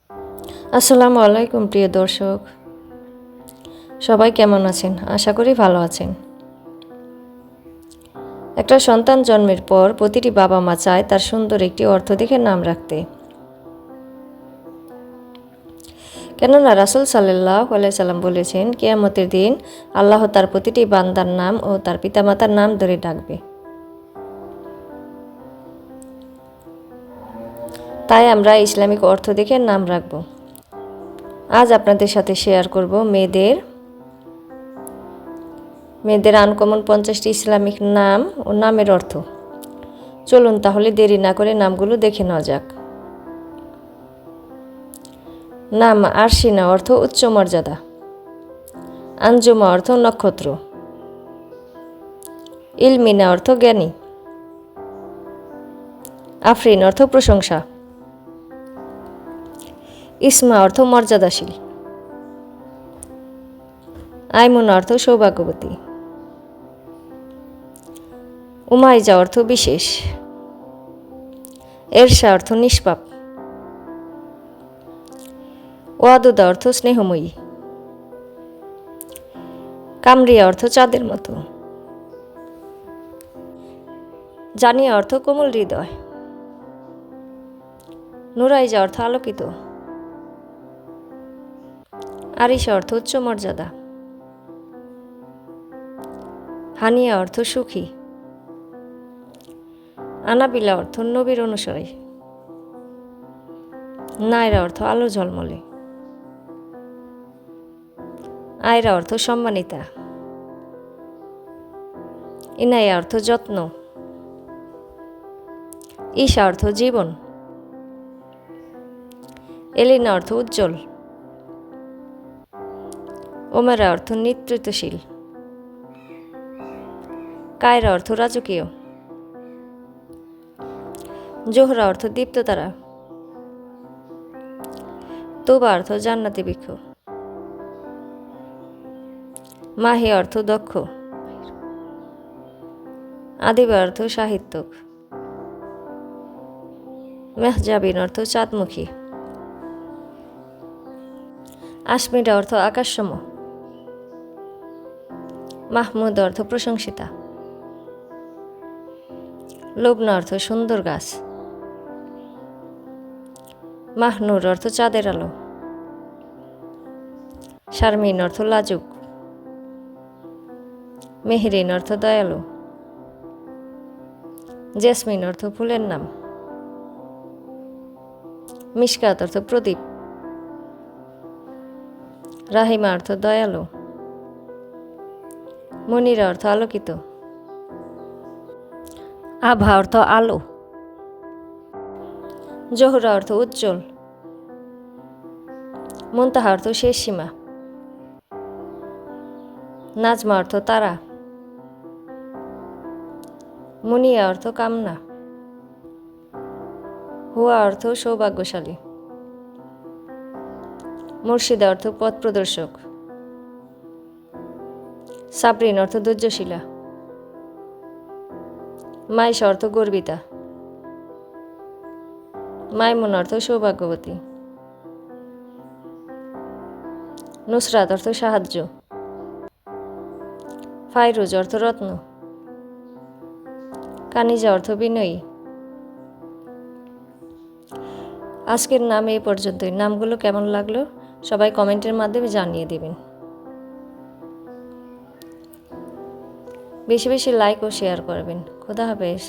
আসসালামু আলাইকুম প্রিয় দর্শক, সবাই কেমন আছেন? আশা করি ভালো আছেন। একটা সন্তান জন্মের পর প্রতিটি বাবা মা চায় তার সুন্দর একটি অর্থ দেখে নাম রাখতে। কেননা রাসূল সাল্লাল্লাহু আলাইহি সাল্লাম বলেছেন, কিয়ামতের দিন আল্লাহ তার প্রতিটি বান্দার নাম ও তার পিতামাতার নাম ধরে ডাকবে। তাই আমরা ইসলামিক অর্থ দেখে নাম রাখব। আজ আপনাদের সাথে শেয়ার করব মেয়েদের আনকমন 50টি ইসলামিক নাম ও নামের অর্থ। চলুন তাহলে দেরি না করে নামগুলো দেখে নেওয়া যাক। নাম আরশিনা অর্থ উচ্চ মর্যাদা, আঞ্জুমা অর্থ নক্ষত্র, ইলমিনা অর্থ জ্ঞানী, আফরিন অর্থ প্রশংসা, ইসমা অর্থ মর্যাদাশীল, আইমুনা অর্থ সৌভাগ্যবতী, উমাইজা অর্থ বিশেষ, এরশা অর্থ নিষ্পাপ, ওয়াদুদা অর্থ স্নেহময়ী, কামরিয়া অর্থ চাঁদের মতো, জানিয়া অর্থ কোমল হৃদয়, নুরাইজা অর্থ আলোকিত, আরিশা অর্থ উচ্চ মর্যাদা, হানিয়া অর্থ সুখী, আনাবিলা অর্থ নবীর অনুসারী, নায়রা অর্থ আলো ঝলমলে, আয়রা অর্থ সম্মানিতা, ইনায়া অর্থ যত্ন, ঈশা অর্থ জীবন, এলিনা অর্থ উজ্জ্বল, ওমেরা অর্থ নেতৃত্বশীল, কায়রা অর্থ রাজকীয়, জোহরা অর্থ দীপ্ততারা, তোবা অর্থ জান্নাতি বৃক্ষ, মাহি অর্থ দক্ষ, আদিবা অর্থ সাহিত্যক, মেহজাবিন অর্থ চাঁদমুখী, আশমিরা অর্থ আকাশসম, মাহমুদ অর্থ প্রশংসিতা, লোবনা অর্থ সুন্দর গাছ, মাহনুর অর্থ চাঁদের আলো, শারমিন অর্থ লাজুক, মেহরিন অর্থ দয়ালু, জেসমিন অর্থ ফুলের নাম, মিশকাত অর্থ প্রদীপ, রাহিমা অর্থ দয়ালু, মনিরা অর্থ আলোকিত, আভা অর্থ আলো, জোহরা অর্থ উজ্জ্বল, মুনতাহা অর্থ শেষ সীমা, নাজমা অর্থ তারা, মুনিয়া অর্থ কামনা, হুয়া অর্থ সৌভাগ্যশালী, মুর্শিদা অর্থ পথ প্রদর্শক, সাবরিন অর্থ ধৈর্যশীলা, মাইশা অর্থ গর্বিতা, মাইমুন অর্থ সৌভাগ্যবতী, নুসরাত অর্থ সাহায্য, ফাইরুজ অর্থ রত্ন, কানিজা অর্থ বিনয়ী। আজকের নাম এই পর্যন্তই। নামগুলো কেমন লাগলো সবাই কমেন্টের মাধ্যমে জানিয়ে দিবেন। বেশি বেশি লাইক ও শেয়ার করবেন। খোদা হাফেজ।